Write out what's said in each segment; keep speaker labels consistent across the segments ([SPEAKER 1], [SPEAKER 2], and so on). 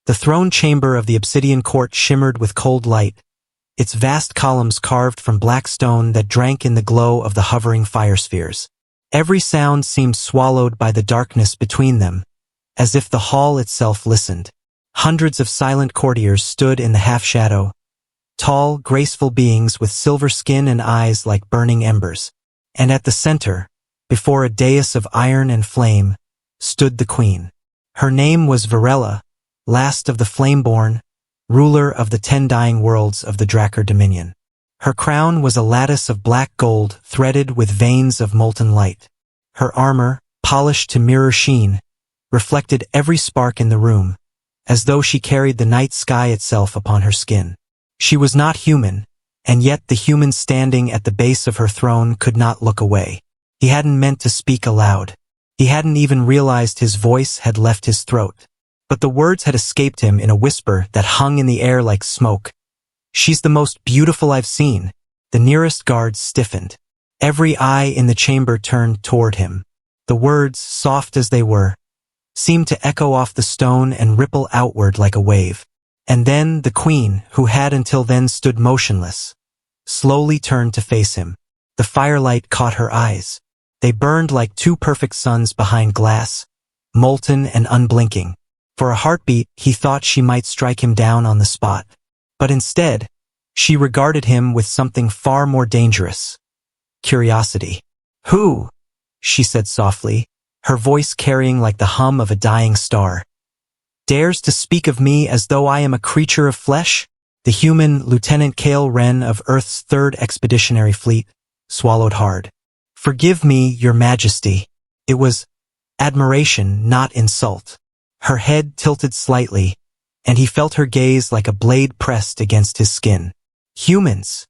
[SPEAKER 1] The throne chamber of the obsidian court shimmered with cold light, its vast columns carved from black stone that drank in the glow of the hovering fire spheres. Every sound seemed swallowed by the darkness between them, as if the hall itself listened. Hundreds of silent courtiers stood in the half-shadow, tall, graceful beings with silver skin and eyes like burning embers. And at the center, before a dais of iron and flame, stood the queen. Her name was Varela, last of the Flameborn, ruler of the 10 dying worlds of the Drakkar dominion. Her crown was a lattice of black gold threaded with veins of molten light. Her armor, polished to mirror sheen, reflected every spark in the room, as though she carried the night sky itself upon her skin. She was not human, and yet the human standing at the base of her throne could not look away. He hadn't meant to speak aloud. He hadn't even realized his voice had left his throat. But the words had escaped him in a whisper that hung in the air like smoke. "She's the most beautiful I've seen." The nearest guards stiffened. Every eye in the chamber turned toward him. The words, soft as they were, seemed to echo off the stone and ripple outward like a wave. And then the queen, who had until then stood motionless, slowly turned to face him. The firelight caught her eyes. They burned like 2 perfect suns behind glass, molten and unblinking. For a heartbeat, he thought she might strike him down on the spot. But instead, she regarded him with something far more dangerous: curiosity. "Who?" she said softly, her voice carrying like the hum of a dying star. "Dares to speak of me as though I am a creature of flesh?" The human, Lieutenant Kale Wren of Earth's 3rd Expeditionary Fleet, swallowed hard. "Forgive me, Your Majesty." It was admiration, not insult. Her head tilted slightly, and he felt her gaze like a blade pressed against his skin. "Humans,"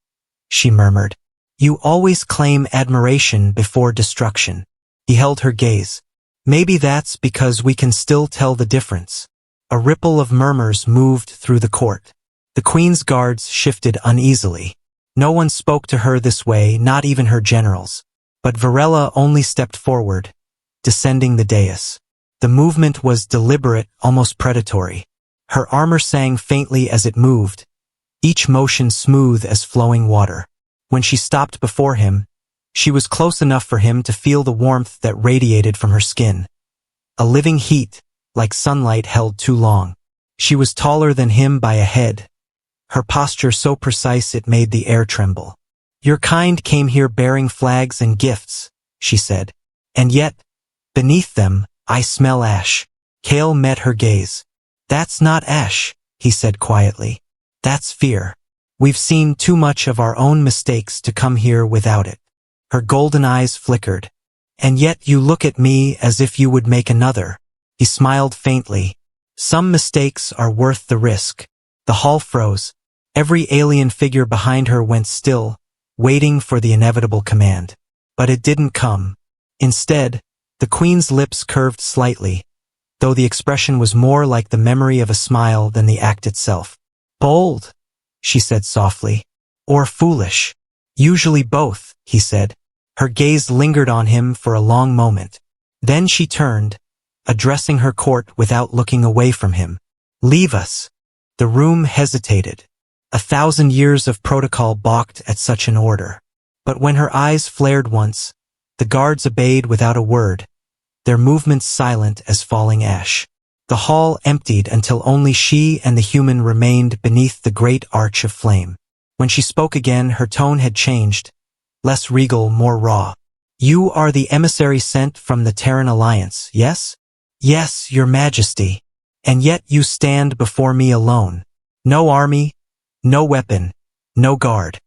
[SPEAKER 1] she murmured. "You always claim admiration before destruction." He held her gaze. "Maybe that's because we can still tell the difference." A ripple of murmurs moved through the court. The queen's guards shifted uneasily. No one spoke to her this way, not even her generals. But Varela only stepped forward, descending the dais. The movement was deliberate, almost predatory. Her armor sang faintly as it moved, each motion smooth as flowing water. When she stopped before him, she was close enough for him to feel the warmth that radiated from her skin. A living heat, like sunlight held too long. She was taller than him by a head, her posture so precise it made the air tremble. "Your kind came here bearing flags and gifts," she said. "And yet, beneath them, I smell ash." Kale met her gaze. "That's not ash," he said quietly. "That's fear. We've seen too much of our own mistakes to come here without it." Her golden eyes flickered. "And yet you look at me as if you would make another." He smiled faintly. "Some mistakes are worth the risk." The hall froze. Every alien figure behind her went still, waiting for the inevitable command. But it didn't come. Instead, the queen's lips curved slightly, though the expression was more like the memory of a smile than the act itself. "Bold," she said softly. "Or foolish." "Usually both," he said. Her gaze lingered on him for a long moment. Then she turned, addressing her court without looking away from him. "Leave us." The room hesitated. 1,000 years of protocol balked at such an order. But when her eyes flared once, the guards obeyed without a word, their movements silent as falling ash. The hall emptied until only she and the human remained beneath the great arch of flame. When she spoke again, her tone had changed, less regal, more raw. "You are the emissary sent from the Terran Alliance, yes?" "Yes, Your Majesty." "And yet you stand before me alone. No army, no weapon, no guard."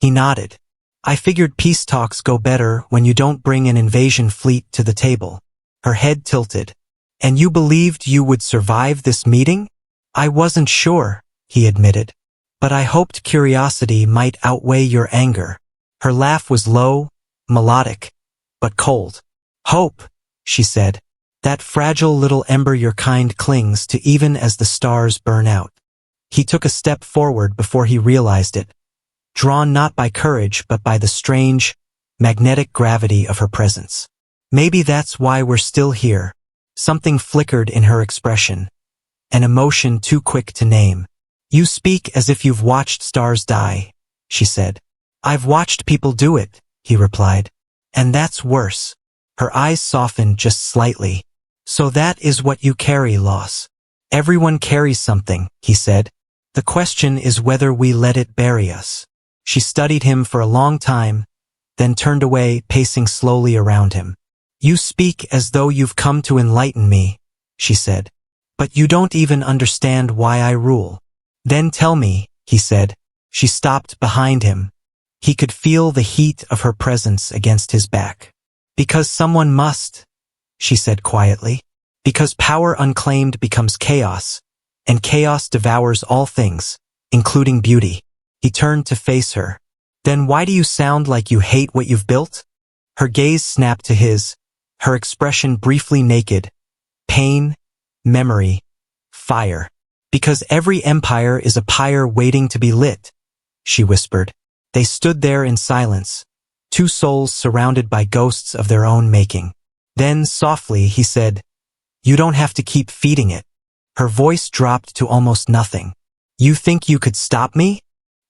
[SPEAKER 1] He nodded. "I figured peace talks go better when you don't bring an invasion fleet to the table." Her head tilted. "And you believed you would survive this meeting?" "I wasn't sure," he admitted. "But I hoped curiosity might outweigh your anger." Her laugh was low, melodic, but cold. "Hope," she said. "That fragile little ember your kind clings to even as the stars burn out." He took a step forward before he realized it, drawn not by courage but by the strange, magnetic gravity of her presence. "Maybe that's why we're still here." Something flickered in her expression. an emotion too quick to name. You speak as if you've watched stars die, she said. I've watched people do it, he replied. And that's worse. Her eyes softened just slightly. So that is what you carry, Loss. Everyone carries something, he said. The question is whether we let it bury us. She studied him for a long time, then turned away, pacing slowly around him. You speak as though you've come to enlighten me, she said. But you don't even understand why I rule. Then tell me, he said. She stopped behind him. He could feel the heat of her presence against his back. Because someone must, she said quietly. Because power unclaimed becomes chaos, and chaos devours all things, including beauty. He turned to face her. Then why do you sound like you hate what you've built? Her gaze snapped to his, her expression briefly naked. Pain, memory, fire. Because every empire is a pyre waiting to be lit, she whispered. They stood there in silence, two souls surrounded by ghosts of their own making. Then, softly, he said, You don't have to keep feeding it. Her voice dropped to almost nothing. You think you could stop me?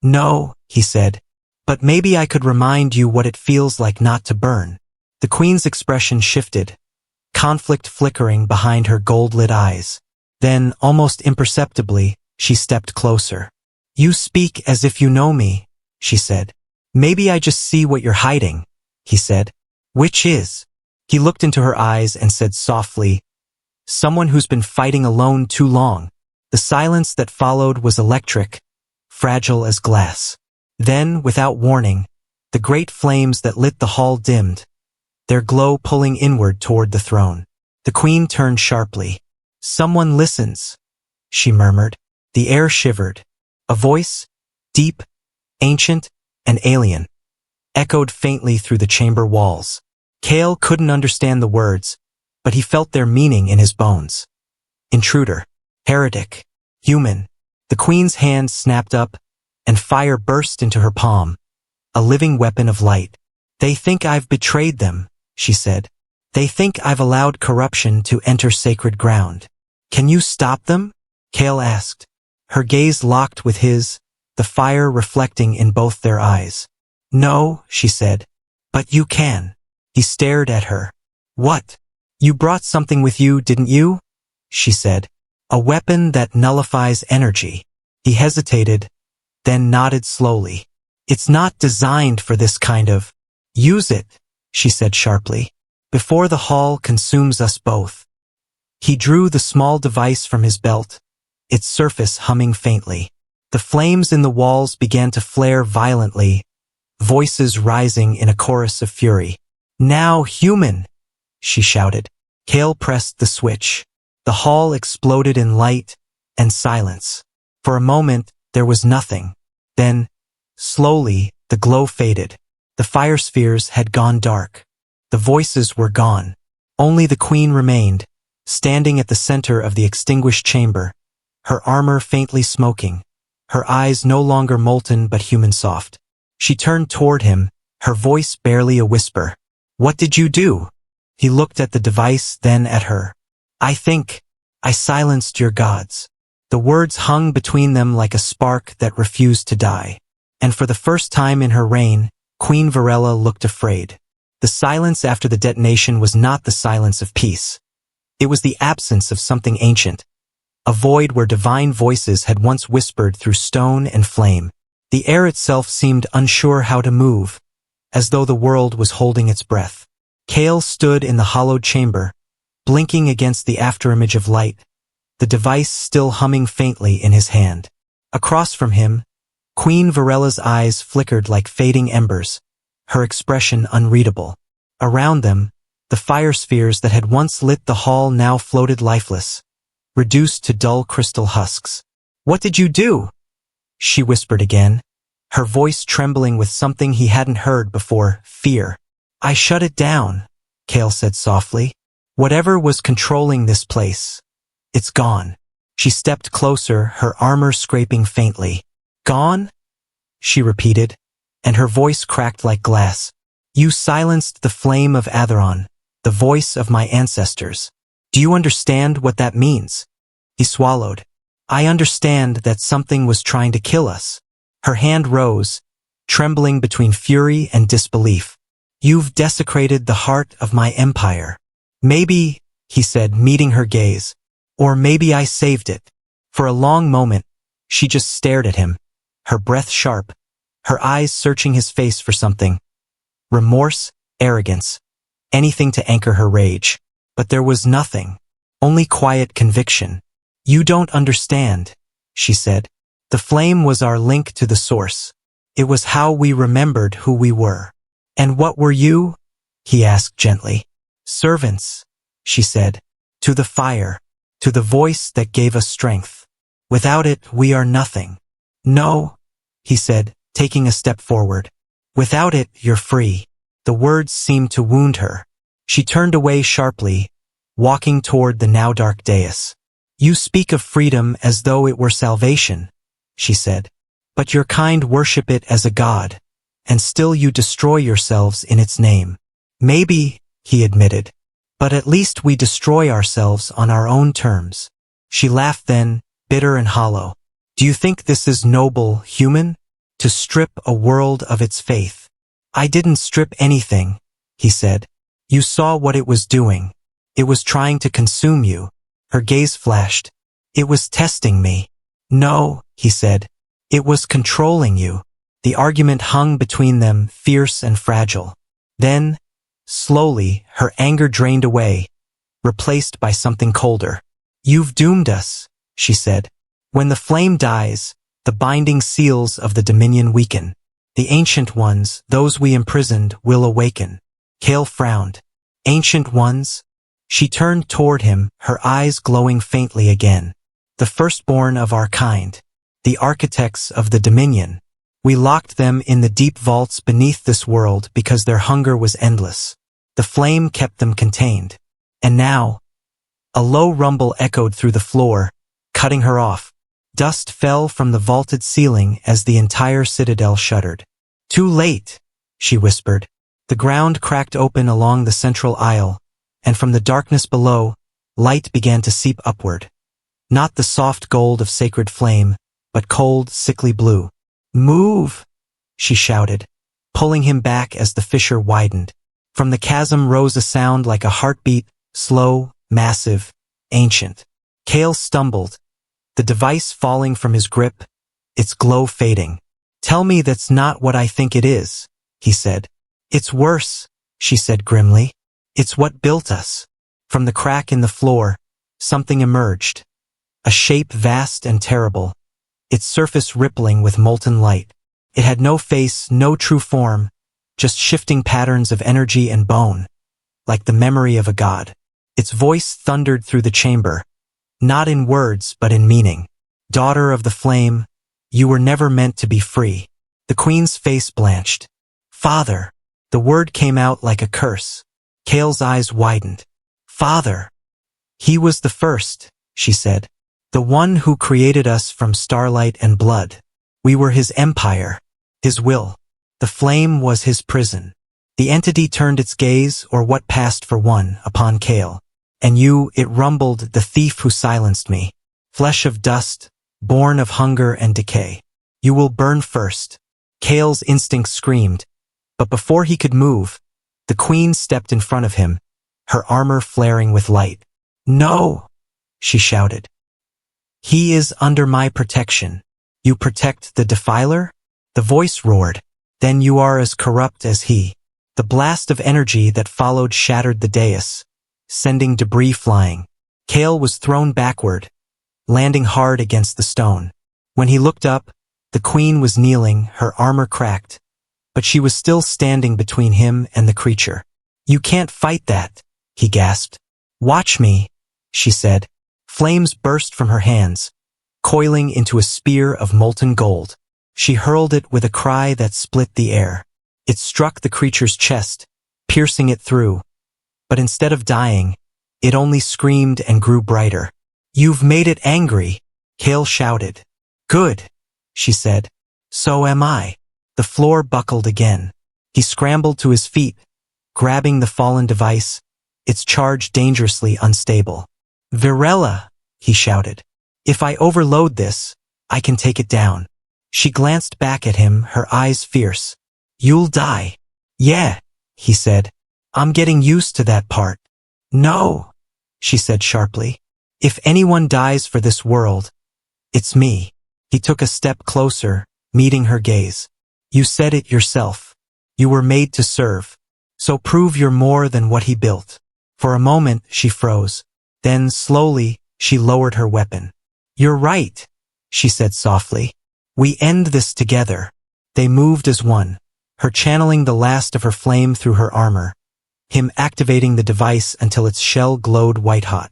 [SPEAKER 1] No, he said. But maybe I could remind you what it feels like not to burn. The Queen's expression shifted, conflict flickering behind her gold-lit eyes. Then, almost imperceptibly, she stepped closer. You speak as if you know me, she said. Maybe I just see what you're hiding, he said. Which is? He looked into her eyes and said softly, Someone who's been fighting alone too long. The silence that followed was electric, fragile as glass. Then, without warning, the great flames that lit the hall dimmed, their glow pulling inward toward the throne. The Queen turned sharply. Someone listens, she murmured. The air shivered. A voice, deep, ancient, and alien, echoed faintly through the chamber walls. Kale couldn't understand the words, but he felt their meaning in his bones. Intruder, heretic, human. The Queen's hand snapped up, and fire burst into her palm, a living weapon of light. They think I've betrayed them, she said. They think I've allowed corruption to enter sacred ground. Can you stop them? Kale asked. Her gaze locked with his, the fire reflecting in both their eyes. No, she said. But you can. He stared at her. What? You brought something with you, didn't you? She said. A weapon that nullifies energy. He hesitated, then nodded slowly. It's not designed for this kind of... Use it, she said sharply, before the hall consumes us both. He drew the small device from his belt, its surface humming faintly. The flames in the walls began to flare violently, voices rising in a chorus of fury. Now, human, she shouted. Kale pressed the switch. The hall exploded in light and silence. For a moment, there was nothing. Then, slowly, the glow faded. The fire spheres had gone dark. The voices were gone. Only the Queen remained, standing at the center of the extinguished chamber, her armor faintly smoking, her eyes no longer molten but human soft. She turned toward him, her voice barely a whisper. What did you do? He looked at the device, then at her. I think I silenced your gods. The words hung between them like a spark that refused to die. And for the first time in her reign, Queen Varela looked afraid. The silence after the detonation was not the silence of peace. It was the absence of something ancient, a void where divine voices had once whispered through stone and flame. The air itself seemed unsure how to move, as though the world was holding its breath. Kale stood in the hollowed chamber, blinking against the afterimage of light, the device still humming faintly in his hand. Across from him, Queen Varela's eyes flickered like fading embers, her expression unreadable. Around them, the fire spheres that had once lit the hall now floated lifeless, reduced to dull crystal husks. What did you do? She whispered again, her voice trembling with something he hadn't heard before, fear. I shut it down, Kale said softly. Whatever was controlling this place, it's gone. She stepped closer, her armor scraping faintly. Gone? She repeated, and her voice cracked like glass. You silenced the flame of Atheron, the voice of my ancestors. Do you understand what that means? He swallowed. I understand that something was trying to kill us. Her hand rose, trembling between fury and disbelief. You've desecrated the heart of my empire. Maybe, he said, meeting her gaze. Or maybe I saved it. For a long moment, she just stared at him, her breath sharp, her eyes searching his face for something. Remorse, arrogance, anything to anchor her rage. But there was nothing, only quiet conviction. You don't understand, she said. The flame was our link to the source. It was how we remembered who we were. And what were you? He asked gently. Servants, she said, to the fire, to the voice that gave us strength. Without it, we are nothing. No, he said, taking a step forward. Without it, you're free. The words seemed to wound her. She turned away sharply, walking toward the now dark dais. You speak of freedom as though it were salvation, she said. But your kind worship it as a god, and still you destroy yourselves in its name. Maybe, he admitted, but at least we destroy ourselves on our own terms. She laughed then, bitter and hollow. Do you think this is noble, human? To strip a world of its faith. I didn't strip anything, he said. You saw what it was doing. It was trying to consume you. Her gaze flashed. It was testing me. No, he said. It was controlling you. The argument hung between them, fierce and fragile. Then, slowly, her anger drained away, replaced by something colder. You've doomed us, she said. When the flame dies, the binding seals of the dominion weaken. The ancient ones, those we imprisoned, will awaken. Kale frowned. Ancient ones? She turned toward him, her eyes glowing faintly again. The firstborn of our kind. The architects of the dominion. We locked them in the deep vaults beneath this world because their hunger was endless. The flame kept them contained. And now, a low rumble echoed through the floor, cutting her off. Dust fell from the vaulted ceiling as the entire citadel shuddered. Too late, she whispered. The ground cracked open along the central aisle, and from the darkness below, light began to seep upward. Not the soft gold of sacred flame, but cold, sickly blue. Move, she shouted, pulling him back as the fissure widened. From the chasm rose a sound like a heartbeat, slow, massive, ancient. Kale stumbled, the device falling from his grip, its glow fading. Tell me that's not what I think it is, he said. It's worse, she said grimly. It's what built us. From the crack in the floor, something emerged. A shape vast and terrible, its surface rippling with molten light. It had no face, no true form, just shifting patterns of energy and bone, like the memory of a god. Its voice thundered through the chamber, not in words but in meaning. Daughter of the flame, you were never meant to be free. The queen's face blanched. Father. The word came out like a curse. Kale's eyes widened. Father. He was the first, she said. The one who created us from starlight and blood. We were his empire, his will. The flame was his prison. The entity turned its gaze, or what passed for one, upon Kale. And you, it rumbled, the thief who silenced me. Flesh of dust, born of hunger and decay. You will burn first. Kale's instinct screamed. But before he could move, the queen stepped in front of him, her armor flaring with light. No, she shouted. He is under my protection. You protect the defiler? The voice roared. Then you are as corrupt as he. The blast of energy that followed shattered the dais, sending debris flying. Kale was thrown backward, landing hard against the stone. When he looked up, the queen was kneeling, her armor cracked, but she was still standing between him and the creature. You can't fight that, he gasped. Watch me, she said. Flames burst from her hands, coiling into a spear of molten gold. She hurled it with a cry that split the air. It struck the creature's chest, piercing it through. But instead of dying, it only screamed and grew brighter. You've made it angry, Kale shouted. Good, she said. So am I. The floor buckled again. He scrambled to his feet, grabbing the fallen device, its charge dangerously unstable. Virella, he shouted. If I overload this, I can take it down. She glanced back at him, her eyes fierce. You'll die. Yeah, he said. I'm getting used to that part. No, she said sharply. If anyone dies for this world, it's me. He took a step closer, meeting her gaze. You said it yourself. You were made to serve. So prove you're more than what he built. For a moment, she froze. Then, slowly, she lowered her weapon. You're right, she said softly. We end this together. They moved as one, her channeling the last of her flame through her armor, him activating the device until its shell glowed white-hot.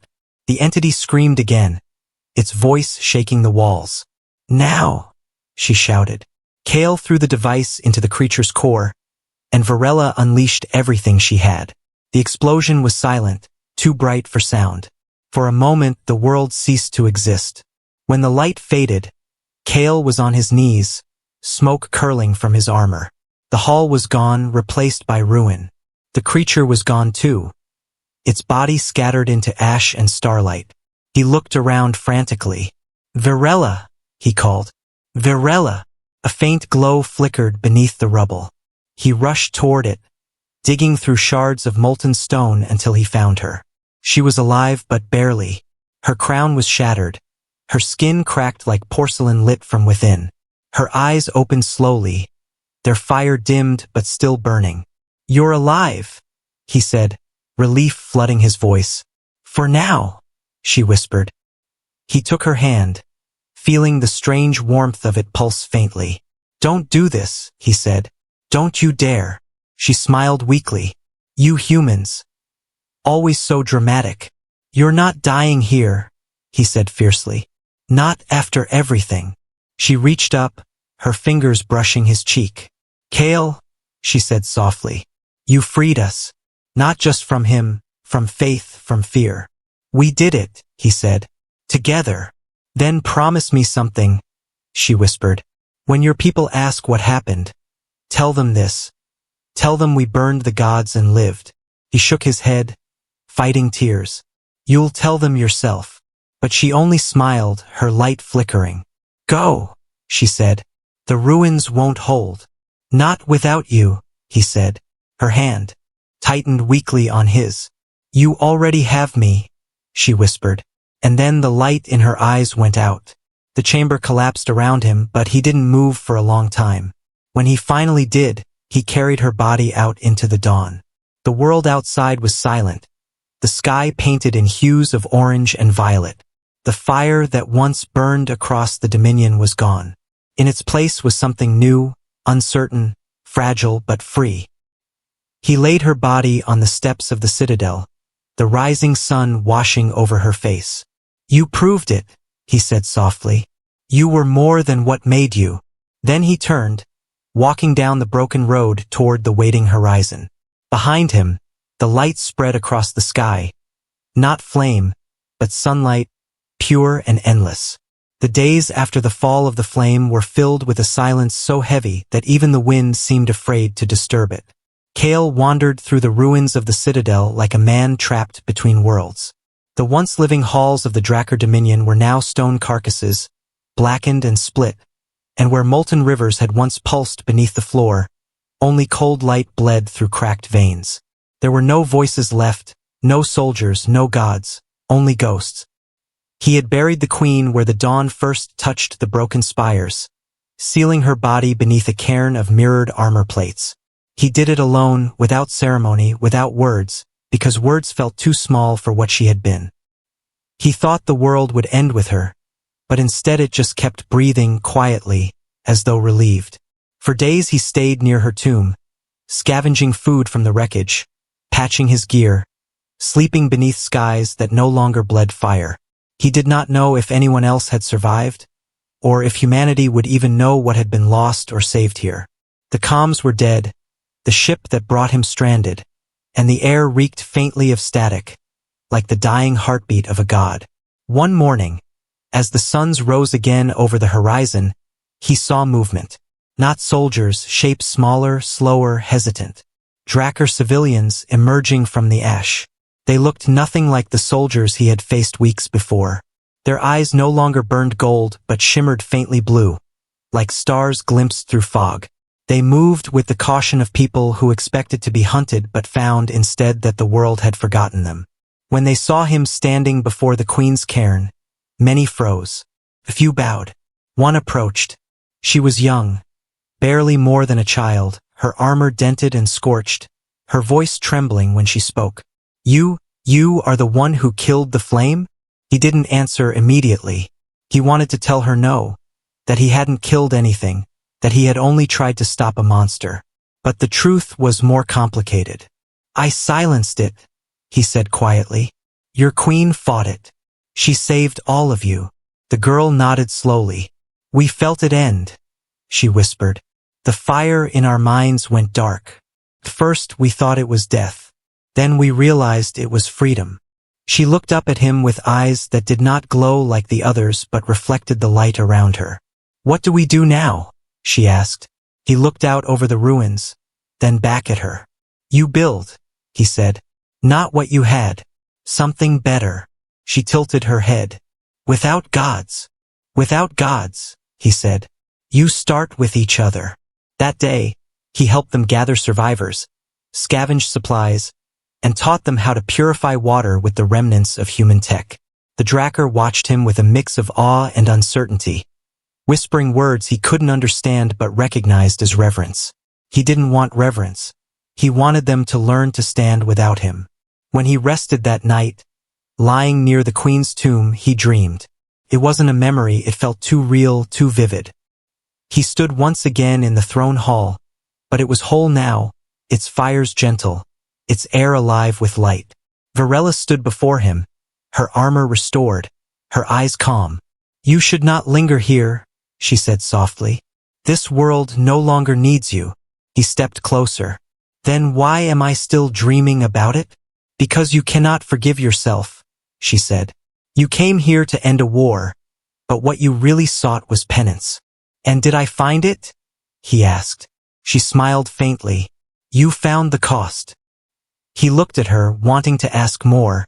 [SPEAKER 1] The entity screamed again, its voice shaking the walls. Now, she shouted. Kale threw the device into the creature's core, and Varela unleashed everything she had. The explosion was silent, too bright for sound. For a moment, the world ceased to exist. When the light faded, Kale was on his knees, smoke curling from his armor. The hall was gone, replaced by ruin. The creature was gone too, its body scattered into ash and starlight. He looked around frantically. Varela, he called. Varela! A faint glow flickered beneath the rubble. He rushed toward it, digging through shards of molten stone until he found her. She was alive, but barely. Her crown was shattered, her skin cracked like porcelain lit from within. Her eyes opened slowly, their fire dimmed but still burning. You're alive, he said, relief flooding his voice. For now, she whispered. He took her hand, feeling the strange warmth of it pulse faintly. Don't do this, he said. Don't you dare. She smiled weakly. You humans. Always so dramatic. You're not dying here, he said fiercely. Not after everything. She reached up, her fingers brushing his cheek. Kale, she said softly. You freed us. Not just from him, from faith, from fear. We did it, he said. Together. Then promise me something, she whispered. When your people ask what happened, tell them this. Tell them we burned the gods and lived. He shook his head, fighting tears. You'll tell them yourself. But she only smiled, her light flickering. Go, she said. The ruins won't hold. Not without you, he said. Her hand tightened weakly on his. You already have me, she whispered. And then the light in her eyes went out. The chamber collapsed around him, but he didn't move for a long time. When he finally did, he carried her body out into the dawn. The world outside was silent, the sky painted in hues of orange and violet. The fire that once burned across the Dominion was gone. In its place was something new, uncertain, fragile but free. He laid her body on the steps of the citadel, the rising sun washing over her face. You proved it, he said softly. You were more than what made you. Then he turned, walking down the broken road toward the waiting horizon. Behind him, the light spread across the sky. Not flame, but sunlight, pure and endless. The days after the fall of the flame were filled with a silence so heavy that even the wind seemed afraid to disturb it. Kale wandered through the ruins of the citadel like a man trapped between worlds. The once living halls of the Drakkar Dominion were now stone carcasses, blackened and split, and where molten rivers had once pulsed beneath the floor, only cold light bled through cracked veins. There were no voices left, no soldiers, no gods, only ghosts. He had buried the queen where the dawn first touched the broken spires, sealing her body beneath a cairn of mirrored armor plates. He did it alone, without ceremony, without words, because words felt too small for what she had been. He thought the world would end with her, but instead it just kept breathing quietly, as though relieved. For days he stayed near her tomb, scavenging food from the wreckage, patching his gear, sleeping beneath skies that no longer bled fire. He did not know if anyone else had survived, or if humanity would even know what had been lost or saved here. The comms were dead, the ship that brought him stranded, and the air reeked faintly of static, like the dying heartbeat of a god. One morning, as the suns rose again over the horizon, he saw movement. Not soldiers, shapes smaller, slower, hesitant. Drakkar civilians emerging from the ash. They looked nothing like the soldiers he had faced weeks before. Their eyes no longer burned gold but shimmered faintly blue, like stars glimpsed through fog. They moved with the caution of people who expected to be hunted but found instead that the world had forgotten them. When they saw him standing before the queen's cairn, many froze. A few bowed. One approached. She was young, barely more than a child, her armor dented and scorched, her voice trembling when she spoke. You are the one who killed the flame? He didn't answer immediately. He wanted to tell her no, that he hadn't killed anything, that he had only tried to stop a monster. But the truth was more complicated. I silenced it, he said quietly. Your queen fought it. She saved all of you. The girl nodded slowly. We felt it end, she whispered. The fire in our minds went dark. First we thought it was death. Then we realized it was freedom. She looked up at him with eyes that did not glow like the others but reflected the light around her. What do we do now? She asked. He looked out over the ruins, then back at her. You build, he said. Not what you had. Something better. She tilted her head. Without gods. Without gods, he said. You start with each other. That day, he helped them gather survivors, scavenge supplies, and taught them how to purify water with the remnants of human tech. The Drakkar watched him with a mix of awe and uncertainty, whispering words he couldn't understand but recognized as reverence. He didn't want reverence. He wanted them to learn to stand without him. When he rested that night, lying near the queen's tomb, he dreamed. It wasn't a memory, it felt too real, too vivid. He stood once again in the throne hall, but it was whole now, its fires gentle, its air alive with light. Varela stood before him, her armor restored, her eyes calm. You should not linger here, she said softly. This world no longer needs you. He stepped closer. Then why am I still dreaming about it? Because you cannot forgive yourself, she said. You came here to end a war, but what you really sought was penance. And did I find it? He asked. She smiled faintly. You found the cost. He looked at her, wanting to ask more,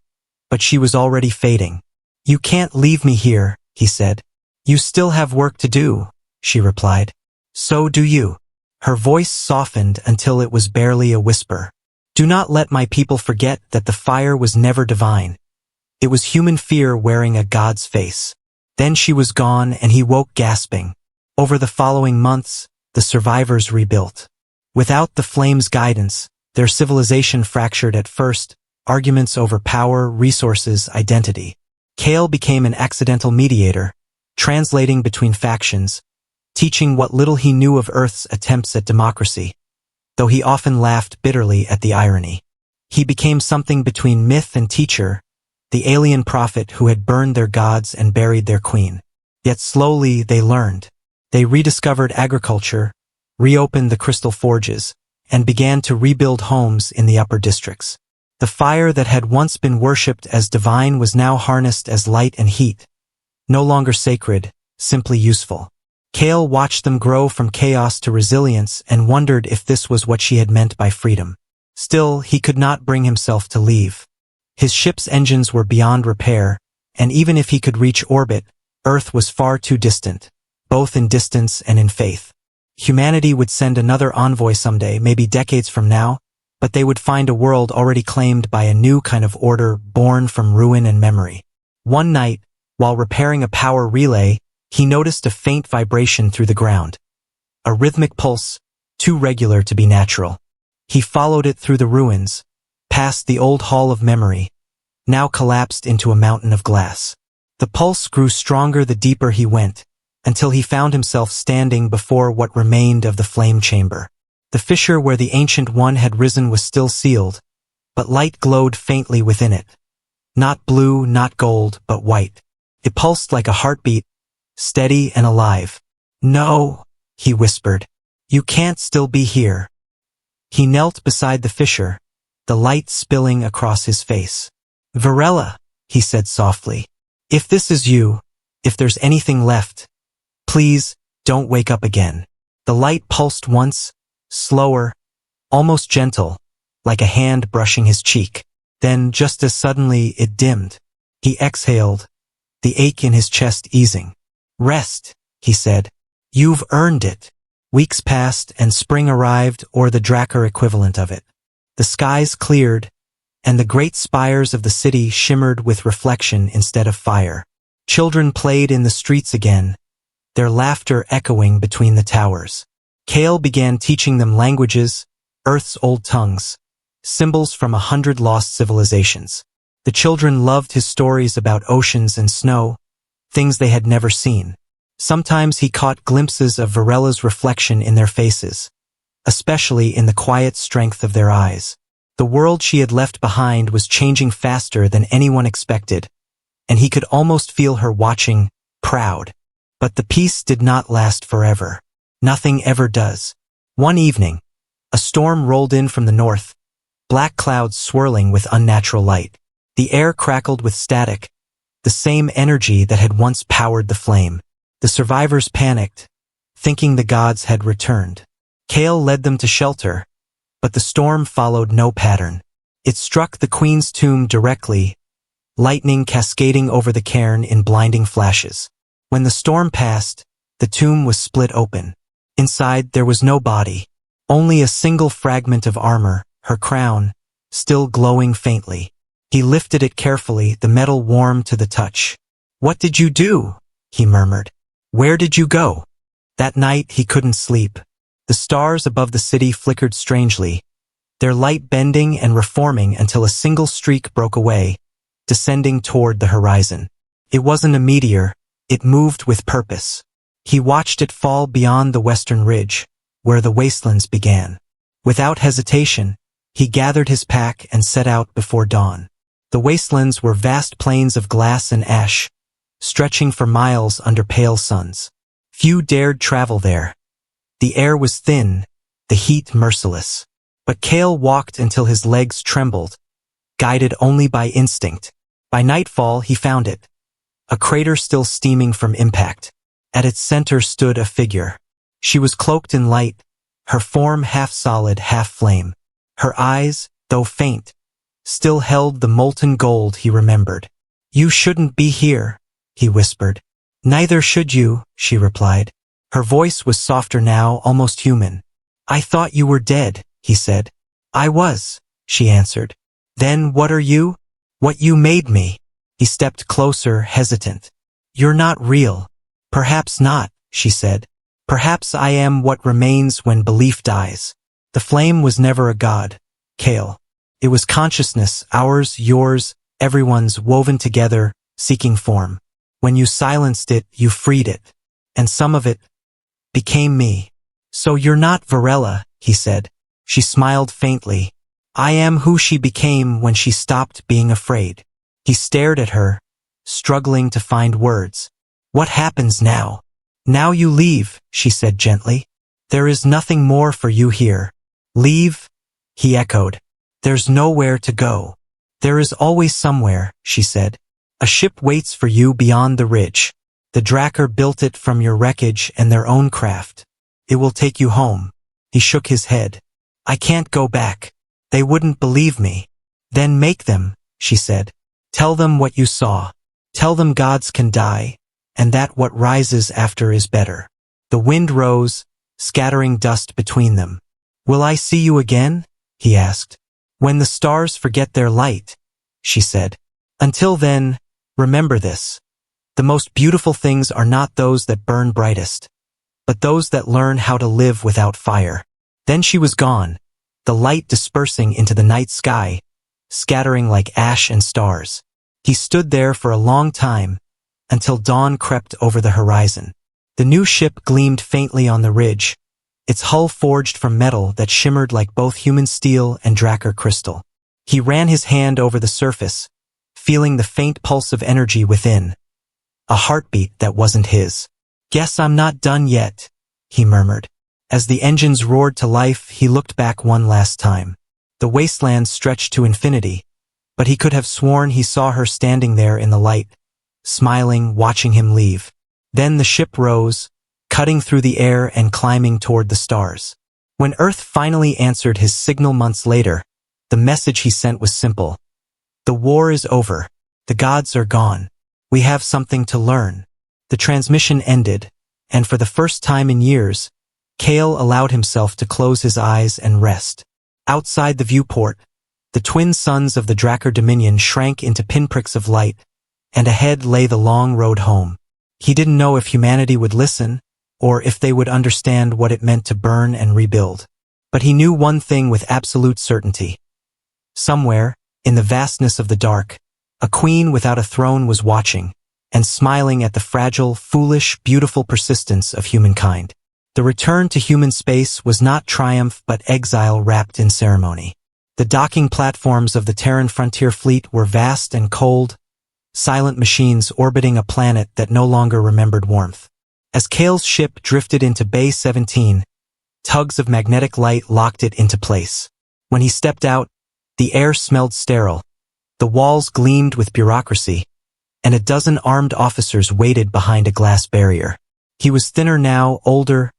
[SPEAKER 1] but she was already fading. You can't leave me here, he said. You still have work to do, she replied. So do you. Her voice softened until it was barely a whisper. Do not let my people forget that the fire was never divine. It was human fear wearing a god's face. Then she was gone and he woke gasping. Over the following months, the survivors rebuilt. Without the flame's guidance, their civilization fractured at first, arguments over power, resources, identity. Kale became an accidental mediator, translating between factions, teaching what little he knew of Earth's attempts at democracy, though he often laughed bitterly at the irony. He became something between myth and teacher, the alien prophet who had burned their gods and buried their queen. Yet slowly they learned. They rediscovered agriculture, reopened the crystal forges, and began to rebuild homes in the upper districts. The fire that had once been worshipped as divine was now harnessed as light and heat, no longer sacred, simply useful. Kale watched them grow from chaos to resilience and wondered if this was what she had meant by freedom. Still, he could not bring himself to leave. His ship's engines were beyond repair, and even if he could reach orbit, Earth was far too distant, both in distance and in faith. Humanity would send another envoy someday, maybe decades from now, but they would find a world already claimed by a new kind of order born from ruin and memory. One night, while repairing a power relay, he noticed a faint vibration through the ground. A rhythmic pulse, too regular to be natural. He followed it through the ruins, past the old hall of memory, now collapsed into a mountain of glass. The pulse grew stronger the deeper he went, until he found himself standing before what remained of the flame chamber. The fissure where the Ancient One had risen was still sealed, but light glowed faintly within it. Not blue, not gold, but white. It pulsed like a heartbeat, steady and alive. No, he whispered. You can't still be here. He knelt beside the fissure, the light spilling across his face. Varela, he said softly. If this is you, if there's anything left, please, don't wake up again. The light pulsed once, slower, almost gentle, like a hand brushing his cheek. Then, just as suddenly, it dimmed. He exhaled, the ache in his chest easing. "Rest," he said. "You've earned it." Weeks passed and spring arrived, or the Drakkar equivalent of it. The skies cleared, and the great spires of the city shimmered with reflection instead of fire. Children played in the streets again, their laughter echoing between the towers. Kale began teaching them languages, Earth's old tongues, symbols from 100 lost civilizations. The children loved his stories about oceans and snow, things they had never seen. Sometimes he caught glimpses of Varella's reflection in their faces, especially in the quiet strength of their eyes. The world she had left behind was changing faster than anyone expected, and he could almost feel her watching, proud. But the peace did not last forever. Nothing ever does. One evening, a storm rolled in from the north, black clouds swirling with unnatural light. The air crackled with static, the same energy that had once powered the flame. The survivors panicked, thinking the gods had returned. Kale led them to shelter, but the storm followed no pattern. It struck the queen's tomb directly, lightning cascading over the cairn in blinding flashes. When the storm passed, the tomb was split open. Inside there was no body, only a single fragment of armor, her crown, still glowing faintly. He lifted it carefully, the metal warm to the touch. "What did you do?" he murmured. "Where did you go?" That night he couldn't sleep. The stars above the city flickered strangely, their light bending and reforming until a single streak broke away, descending toward the horizon. It wasn't a meteor, it moved with purpose. He watched it fall beyond the western ridge, where the wastelands began. Without hesitation, he gathered his pack and set out before dawn. The wastelands were vast plains of glass and ash, stretching for miles under pale suns. Few dared travel there. The air was thin, the heat merciless. But Kale walked until his legs trembled, guided only by instinct. By nightfall he found it, a crater still steaming from impact. At its center stood a figure. She was cloaked in light, her form half solid, half flame. Her eyes, though faint, still held the molten gold he remembered. "You shouldn't be here," he whispered. "Neither should you," she replied. Her voice was softer now, almost human. "I thought you were dead," he said. "I was," she answered. "Then what are you?" "What you made me." He stepped closer, hesitant. "You're not real." "Perhaps not," she said. "Perhaps I am what remains when belief dies." The flame was never a god, Kale. It was consciousness, ours, yours, everyone's, woven together, seeking form. When you silenced it, you freed it. And some of it became me. "So you're not Varela," he said. She smiled faintly. "I am who she became when she stopped being afraid." He stared at her, struggling to find words. "What happens now?" "Now you leave," she said gently. "There is nothing more for you here." "Leave?" he echoed. "There's nowhere to go." "There is always somewhere," she said. "A ship waits for you beyond the ridge. The Drakkar built it from your wreckage and their own craft. It will take you home." He shook his head. "I can't go back. They wouldn't believe me." "Then make them," she said. "Tell them what you saw. Tell them gods can die, and that what rises after is better." The wind rose, scattering dust between them. "Will I see you again?" he asked. "When the stars forget their light," she said. "Until then, remember this. The most beautiful things are not those that burn brightest, but those that learn how to live without fire." Then she was gone, the light dispersing into the night sky, scattering like ash and stars. He stood there for a long time, until dawn crept over the horizon. The new ship gleamed faintly on the ridge, its hull forged from metal that shimmered like both human steel and Drakkar crystal. He ran his hand over the surface, feeling the faint pulse of energy within, a heartbeat that wasn't his. "Guess I'm not done yet," he murmured. As the engines roared to life, he looked back one last time. The wasteland stretched to infinity, but he could have sworn he saw her standing there in the light, smiling, watching him leave. Then the ship rose, cutting through the air and climbing toward the stars. When Earth finally answered his signal months later, the message he sent was simple. "The war is over. The gods are gone. We have something to learn. The transmission ended, and for the first time in years, Kale allowed himself to close his eyes and rest. Outside the viewport, the twin suns of the Drakkar Dominion shrank into pinpricks of light, and ahead lay the long road home. He didn't know if humanity would listen, or if they would understand what it meant to burn and rebuild. But he knew one thing with absolute certainty. Somewhere, in the vastness of the dark, a queen without a throne was watching, and smiling at the fragile, foolish, beautiful persistence of humankind. The return to human space was not triumph but exile wrapped in ceremony. The docking platforms of the Terran frontier fleet were vast and cold, silent machines orbiting a planet that no longer remembered warmth. As Kale's ship drifted into Bay 17, tugs of magnetic light locked it into place. When he stepped out, the air smelled sterile, the walls gleamed with bureaucracy, and a dozen armed officers waited behind a glass barrier. He was thinner now, older,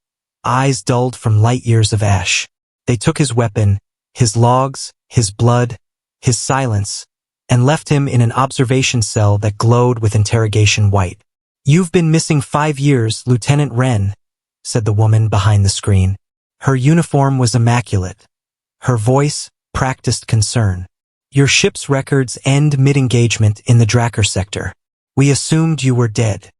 [SPEAKER 1] eyes dulled from light years of ash. They took his weapon, his logs, his blood, his silence, and left him in an observation cell that glowed with interrogation white. "You've been missing 5 years, Lieutenant Wren," said the woman behind the screen. Her uniform was immaculate. Her voice, practiced concern. "Your ship's records end mid-engagement in the Drakkar sector. We assumed you were dead."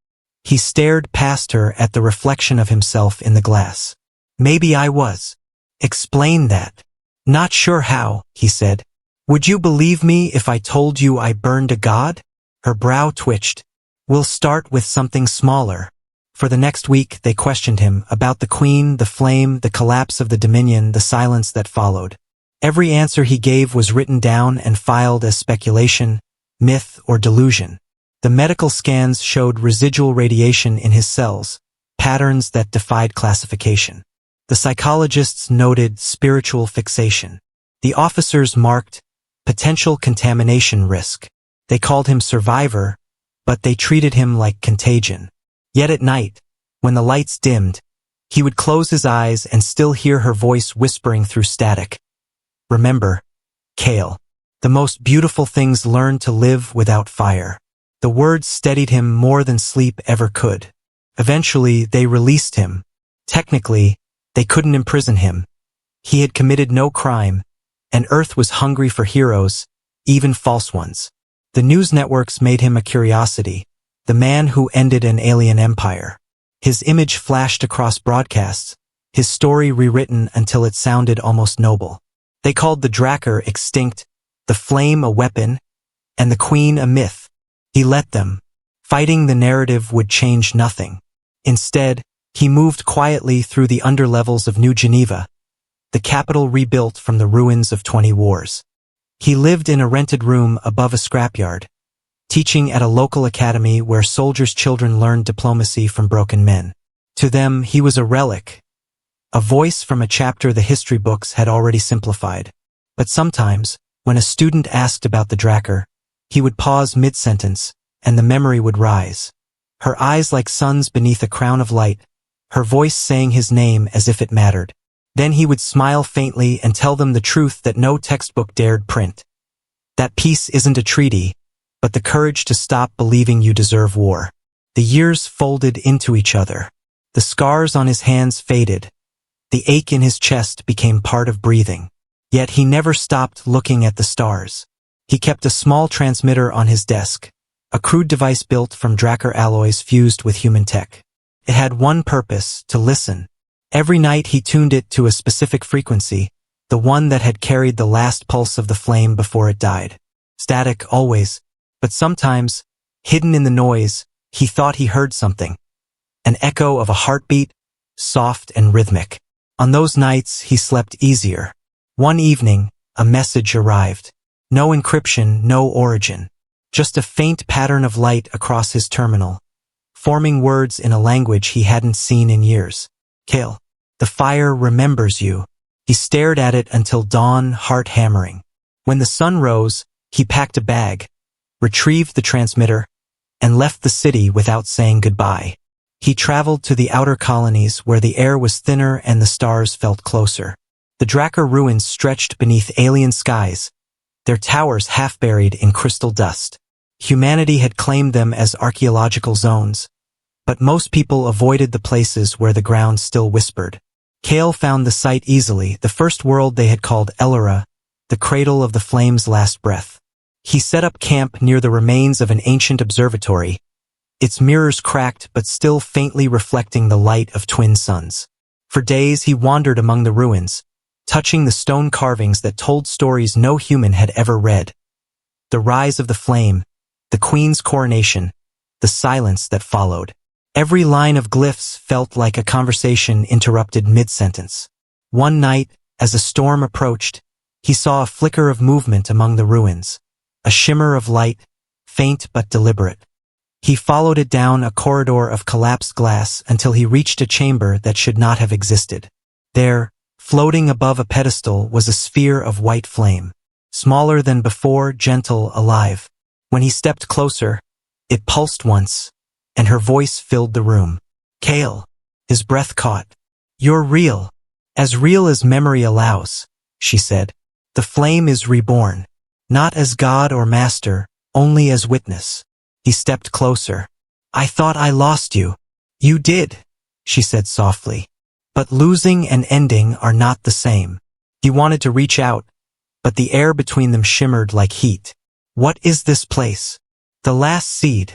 [SPEAKER 1] He stared past her at the reflection of himself in the glass. "Maybe I was. Explain that." "Not sure how," he said. "Would you believe me if I told you I burned a god?" Her brow twitched. "We'll start with something smaller." For the next week, they questioned him about the Queen, the flame, the collapse of the Dominion, the silence that followed. Every answer he gave was written down and filed as speculation, myth, or delusion. The medical scans showed residual radiation in his cells, patterns that defied classification. The psychologists noted spiritual fixation. The officers marked potential contamination risk. They called him survivor, but they treated him like contagion. Yet at night, when the lights dimmed, he would close his eyes and still hear her voice whispering through static. "Remember, Kale, the most beautiful things learn to live without fire." The words steadied him more than sleep ever could. Eventually, they released him. Technically, they couldn't imprison him. He had committed no crime, and Earth was hungry for heroes, even false ones. The news networks made him a curiosity, the man who ended an alien empire. His image flashed across broadcasts, his story rewritten until it sounded almost noble. They called the Drakkar extinct, the flame a weapon, and the Queen a myth. He let them. Fighting the narrative would change nothing. Instead, he moved quietly through the underlevels of New Geneva, the capital rebuilt from the ruins of 20 wars. He lived in a rented room above a scrapyard, teaching at a local academy where soldiers' children learned diplomacy from broken men. To them, he was a relic, a voice from a chapter the history books had already simplified. But sometimes, when a student asked about the Drakkar, he would pause mid-sentence, and the memory would rise. Her eyes like suns beneath a crown of light, her voice saying his name as if it mattered. Then he would smile faintly and tell them the truth that no textbook dared print. That peace isn't a treaty, but the courage to stop believing you deserve war. The years folded into each other. The scars on his hands faded. The ache in his chest became part of breathing. Yet he never stopped looking at the stars. He kept a small transmitter on his desk, a crude device built from Drakkar alloys fused with human tech. It had one purpose, to listen. Every night he tuned it to a specific frequency, the one that had carried the last pulse of the flame before it died. Static always, but sometimes, hidden in the noise, he thought he heard something. An echo of a heartbeat, soft and rhythmic. On those nights, he slept easier. One evening, a message arrived. No encryption, no origin. Just a faint pattern of light across his terminal, forming words in a language he hadn't seen in years. "Kale, the fire remembers you." He stared at it until dawn, heart hammering. When the sun rose, he packed a bag, retrieved the transmitter, and left the city without saying goodbye. He traveled to the outer colonies where the air was thinner and the stars felt closer. The Drakkar ruins stretched beneath alien skies, their towers half buried in crystal dust. Humanity had claimed them as archaeological zones, but most people avoided the places where the ground still whispered. Kale found the site easily, the first world they had called Ellora, the cradle of the flame's last breath. He set up camp near the remains of an ancient observatory, its mirrors cracked but still faintly reflecting the light of twin suns. For days he wandered among the ruins, touching the stone carvings that told stories no human had ever read. The rise of the flame, the queen's coronation, the silence that followed. Every line of glyphs felt like a conversation interrupted mid-sentence. One night, as a storm approached, he saw a flicker of movement among the ruins, a shimmer of light, faint but deliberate. He followed it down a corridor of collapsed glass until he reached a chamber that should not have existed. There, floating above a pedestal, was a sphere of white flame, smaller than before, gentle, alive. When he stepped closer, it pulsed once, and her voice filled the room. Kale. His breath caught. You're real. As real as memory allows, she said. The flame is reborn. Not as god or master, only as witness. He stepped closer. I thought I lost you. You did, she said softly. But losing and ending are not the same. He wanted to reach out, but the air between them shimmered like heat. What is this place? The last seed,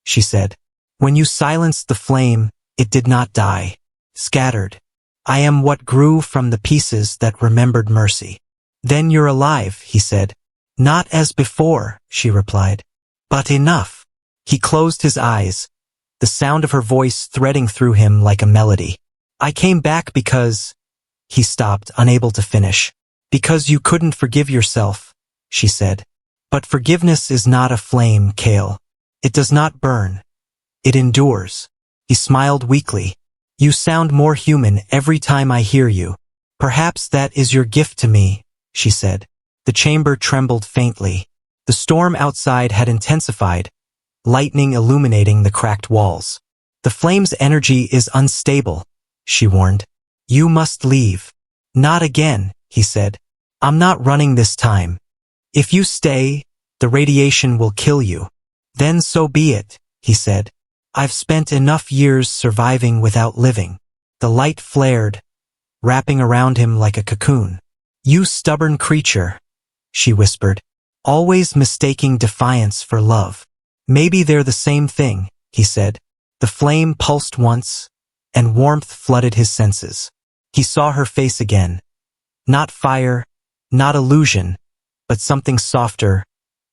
[SPEAKER 1] she said. When you silenced the flame, it did not die. Scattered. I am what grew from the pieces that remembered mercy. Then you're alive, he said. Not as before, she replied. But enough. He closed his eyes, the sound of her voice threading through him like a melody. I came back because... He stopped, unable to finish. Because you couldn't forgive yourself, she said. But forgiveness is not a flame, Kale. It does not burn. It endures. He smiled weakly. You sound more human every time I hear you. Perhaps that is your gift to me, she said. The chamber trembled faintly. The storm outside had intensified, lightning illuminating the cracked walls. The flame's energy is unstable, she warned. You must leave. Not again, he said. I'm not running this time. If you stay, the radiation will kill you. Then so be it, he said. I've spent enough years surviving without living. The light flared, wrapping around him like a cocoon. You stubborn creature, she whispered, always mistaking defiance for love. Maybe they're the same thing, he said. The flame pulsed once, and warmth flooded his senses. He saw her face again. Not fire, not illusion, but something softer,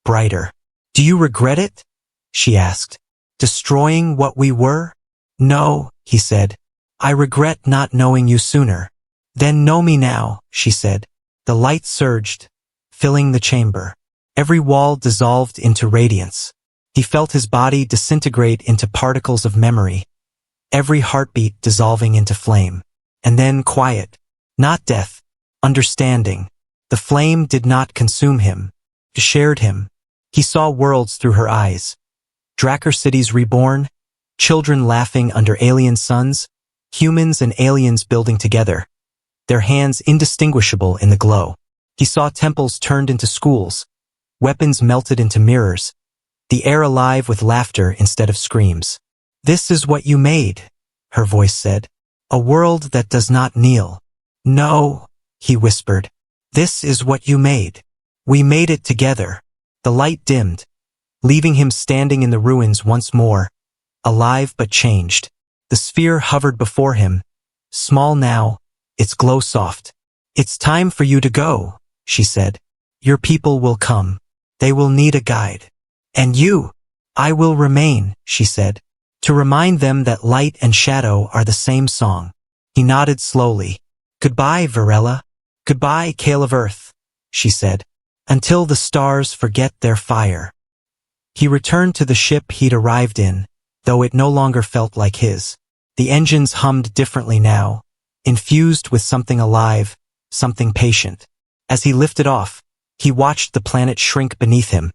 [SPEAKER 1] brighter. Do you regret it? She asked. Destroying what we were? No, he said. I regret not knowing you sooner. Then know me now, she said. The light surged, filling the chamber. Every wall dissolved into radiance. He felt his body disintegrate into particles of memory, every heartbeat dissolving into flame. And then quiet. Not death. Understanding. The flame did not consume him. It shared him. He saw worlds through her eyes. Drakkar cities reborn, children laughing under alien suns, humans and aliens building together, their hands indistinguishable in the glow. He saw temples turned into schools, weapons melted into mirrors, the air alive with laughter instead of screams. This is what you made, her voice said. A world that does not kneel. No, he whispered. This is what you made. We made it together. The light dimmed, leaving him standing in the ruins once more, alive but changed. The sphere hovered before him, small now, its glow soft. It's time for you to go, she said. Your people will come. They will need a guide. And you, I will remain, she said, to remind them that light and shadow are the same song. He nodded slowly. Goodbye, Varela. Goodbye, Kale of Earth, she said, until the stars forget their fire. He returned to the ship he'd arrived in, though it no longer felt like his. The engines hummed differently now, infused with something alive, something patient. As he lifted off, he watched the planet shrink beneath him,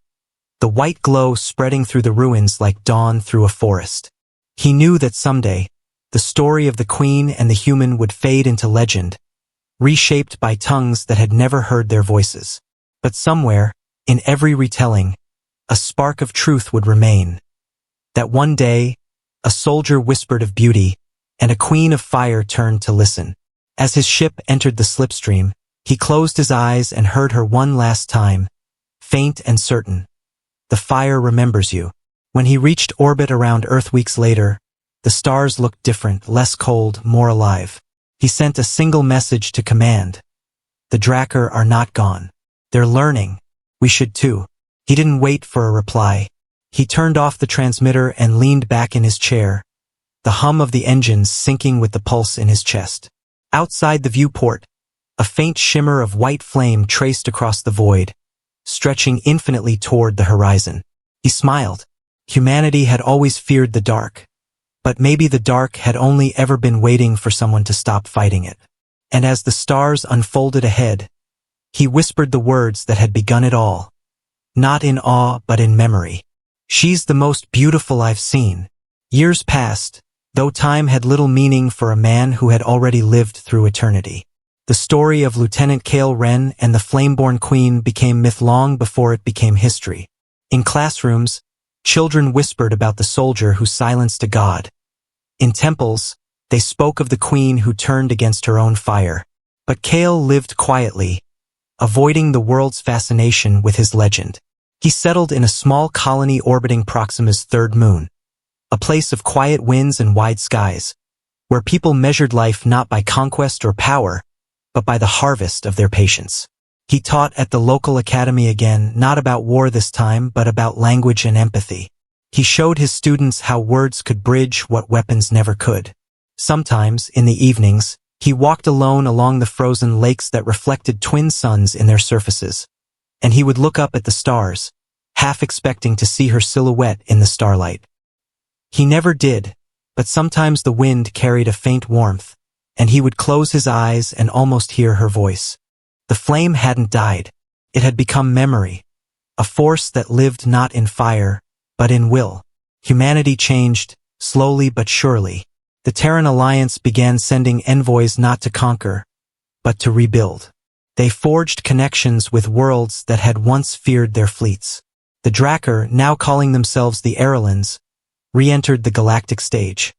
[SPEAKER 1] the white glow spreading through the ruins like dawn through a forest. He knew that someday, the story of the queen and the human would fade into legend, reshaped by tongues that had never heard their voices. But somewhere, in every retelling, a spark of truth would remain. That one day, a soldier whispered of beauty, and a queen of fire turned to listen. As his ship entered the slipstream, he closed his eyes and heard her one last time, faint and certain. The fire remembers you. When he reached orbit around Earth weeks later, the stars looked different, less cold, more alive. He sent a single message to command. The Drakkar are not gone. They're learning. We should too. He didn't wait for a reply. He turned off the transmitter and leaned back in his chair, the hum of the engines syncing with the pulse in his chest. Outside the viewport, a faint shimmer of white flame traced across the void, stretching infinitely toward the horizon. He smiled. Humanity had always feared the dark, but maybe the dark had only ever been waiting for someone to stop fighting it. And as the stars unfolded ahead, he whispered the words that had begun it all. Not in awe, but in memory. She's the most beautiful I've seen. Years passed, though time had little meaning for a man who had already lived through eternity. The story of Lieutenant Kale Ren and the Flameborn Queen became myth long before it became history. In classrooms, children whispered about the soldier who silenced a god. In temples, they spoke of the queen who turned against her own fire. But Kale lived quietly, avoiding the world's fascination with his legend. He settled in a small colony orbiting Proxima's third moon, a place of quiet winds and wide skies, where people measured life not by conquest or power, but by the harvest of their patience. He taught at the local academy again, not about war this time, but about language and empathy. He showed his students how words could bridge what weapons never could. Sometimes, in the evenings, he walked alone along the frozen lakes that reflected twin suns in their surfaces, and he would look up at the stars, half expecting to see her silhouette in the starlight. He never did, but sometimes the wind carried a faint warmth, and he would close his eyes and almost hear her voice. The flame hadn't died. It had become memory, a force that lived not in fire, but in will. Humanity changed, slowly but surely. The Terran Alliance began sending envoys not to conquer, but to rebuild. They forged connections with worlds that had once feared their fleets. The Drakkar, now calling themselves the Erelans, re-entered the galactic stage,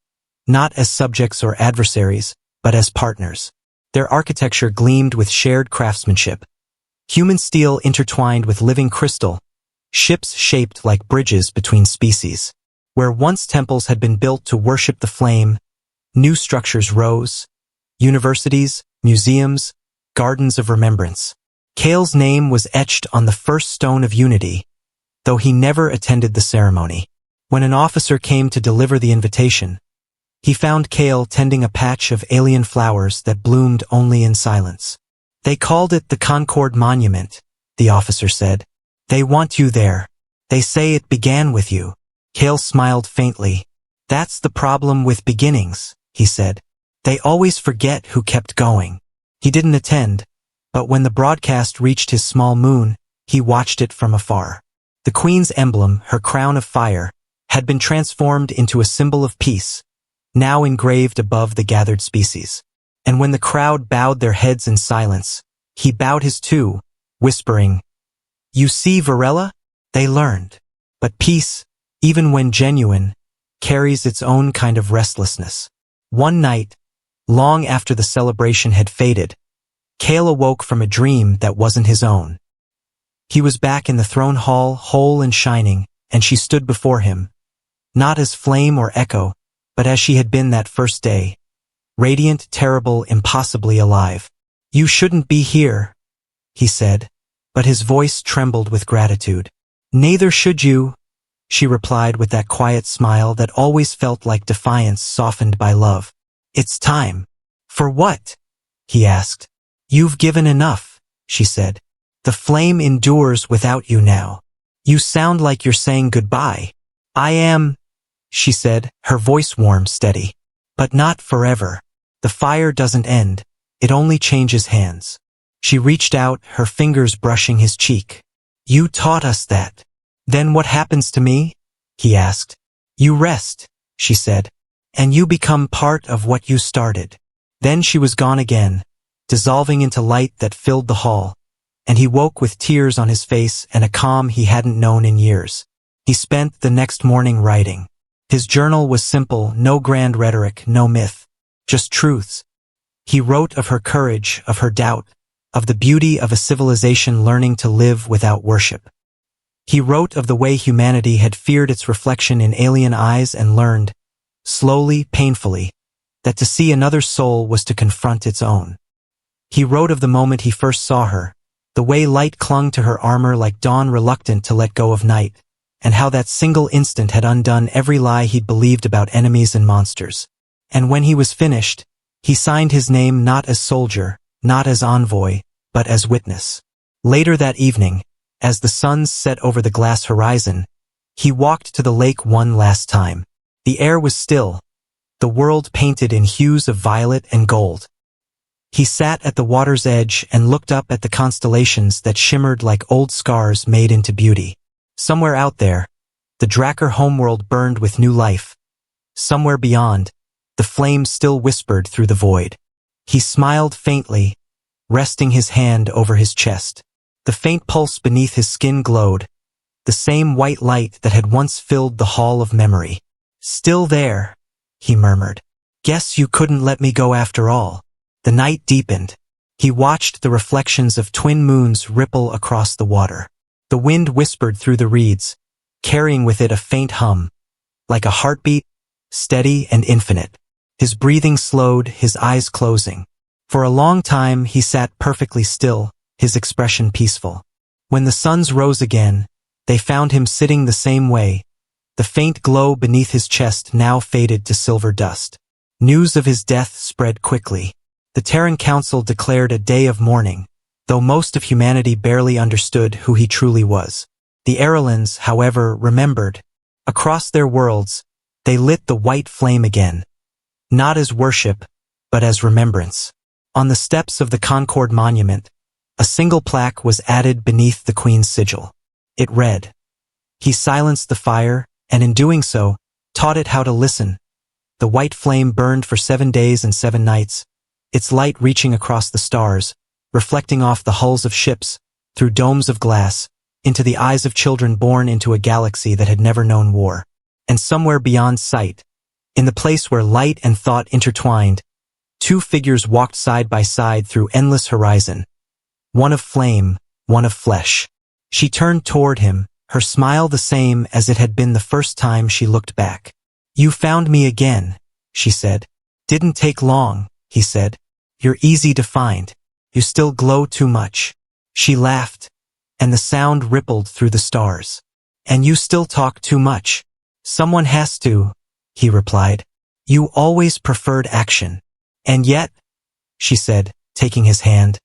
[SPEAKER 1] not as subjects or adversaries, but as partners. Their architecture gleamed with shared craftsmanship. Human steel intertwined with living crystal, ships shaped like bridges between species. Where once temples had been built to worship the flame, new structures rose: universities, museums, gardens of remembrance. Kale's name was etched on the first stone of unity, though he never attended the ceremony. When an officer came to deliver the invitation, he found Kale tending a patch of alien flowers that bloomed only in silence. They called it the Concord Monument, the officer said. They want you there. They say it began with you. Kale smiled faintly. That's the problem with beginnings, he said. They always forget who kept going. He didn't attend, but when the broadcast reached his small moon, he watched it from afar. The Queen's emblem, her crown of fire, had been transformed into a symbol of peace, now engraved above the gathered species. And when the crowd bowed their heads in silence, he bowed his too, whispering, "You see, Varela? They learned. But peace, even when genuine, carries its own kind of restlessness." One night, long after the celebration had faded, Kale awoke from a dream that wasn't his own. He was back in the throne hall, whole and shining, and she stood before him, not as flame or echo, but as she had been that first day, radiant, terrible, impossibly alive. "You shouldn't be here," he said, but his voice trembled with gratitude. "Neither should you," she replied with that quiet smile that always felt like defiance softened by love. "It's time." "For what?" he asked. "You've given enough," she said. "The flame endures without you now. You sound like you're saying goodbye." "I am," she said, her voice warm, steady. "But not forever. The fire doesn't end, it only changes hands." She reached out, her fingers brushing his cheek. "You taught us that." "Then what happens to me?" he asked. "You rest," she said, "and you become part of what you started." Then she was gone again, dissolving into light that filled the hall, and he woke with tears on his face and a calm he hadn't known in years. He spent the next morning writing. His journal was simple, no grand rhetoric, no myth, just truths. He wrote of her courage, of her doubt, of the beauty of a civilization learning to live without worship. He wrote of the way humanity had feared its reflection in alien eyes and learned, slowly, painfully, that to see another soul was to confront its own. He wrote of the moment he first saw her, the way light clung to her armor like dawn reluctant to let go of night, and how that single instant had undone every lie he'd believed about enemies and monsters. And when he was finished, he signed his name not as soldier, not as envoy, but as witness. Later that evening, as the sun set over the glass horizon, he walked to the lake one last time. The air was still, the world painted in hues of violet and gold. He sat at the water's edge and looked up at the constellations that shimmered like old scars made into beauty. Somewhere out there, the Drakkar homeworld burned with new life. Somewhere beyond, the flames still whispered through the void. He smiled faintly, resting his hand over his chest. The faint pulse beneath his skin glowed, the same white light that had once filled the hall of memory. "Still there," he murmured. "Guess you couldn't let me go after all." The night deepened. He watched the reflections of twin moons ripple across the water. The wind whispered through the reeds, carrying with it a faint hum, like a heartbeat, steady and infinite. His breathing slowed, his eyes closing. For a long time he sat perfectly still, his expression peaceful. When the suns rose again, they found him sitting the same way. The faint glow beneath his chest now faded to silver dust. News of his death spread quickly. The Terran Council declared a day of mourning, though most of humanity barely understood who he truly was. The Erelans, however, remembered. Across their worlds, they lit the white flame again. Not as worship, but as remembrance. On the steps of the Concord Monument, a single plaque was added beneath the Queen's sigil. It read, "He silenced the fire, and in doing so, taught it how to listen." The white flame burned for 7 days and 7 nights, its light reaching across the stars, reflecting off the hulls of ships, through domes of glass, into the eyes of children born into a galaxy that had never known war. And somewhere beyond sight, in the place where light and thought intertwined, 2 figures walked side by side through endless horizon. One of flame, one of flesh. She turned toward him, her smile the same as it had been the first time she looked back. "You found me again," she said. "Didn't take long," he said. "You're easy to find. You still glow too much." She laughed, and the sound rippled through the stars. "And you still talk too much." "Someone has to," he replied. "You always preferred action." "And yet," she said, taking his hand,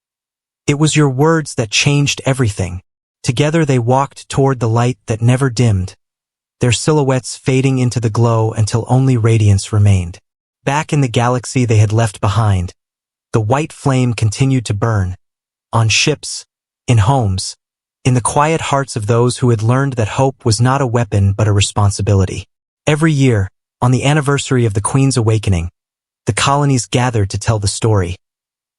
[SPEAKER 1] "it was your words that changed everything." Together they walked toward the light that never dimmed, their silhouettes fading into the glow until only radiance remained. Back in the galaxy they had left behind, the white flame continued to burn, on ships, in homes, in the quiet hearts of those who had learned that hope was not a weapon but a responsibility. Every year, on the anniversary of the Queen's awakening, the colonies gathered to tell the story.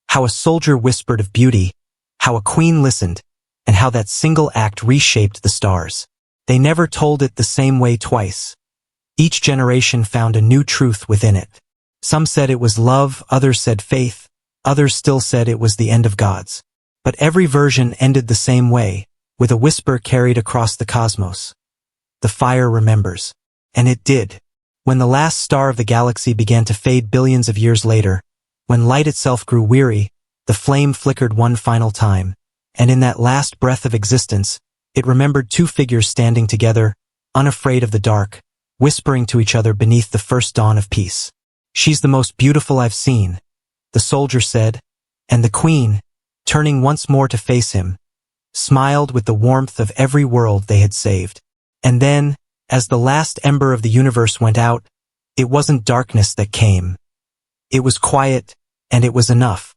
[SPEAKER 1] How a soldier whispered of beauty, how a queen listened, and how that single act reshaped the stars. They never told it the same way twice. Each generation found a new truth within it. Some said it was love, others said faith, others still said it was the end of gods. But every version ended the same way, with a whisper carried across the cosmos. The fire remembers. And it did. When the last star of the galaxy began to fade billions of years later, when light itself grew weary, the flame flickered one final time, and in that last breath of existence, it remembered 2 figures standing together, unafraid of the dark, whispering to each other beneath the first dawn of peace. "She's the most beautiful I've seen," the soldier said, and the queen, turning once more to face him, smiled with the warmth of every world they had saved. And then, as the last ember of the universe went out, it wasn't darkness that came. It was quiet, and it was enough.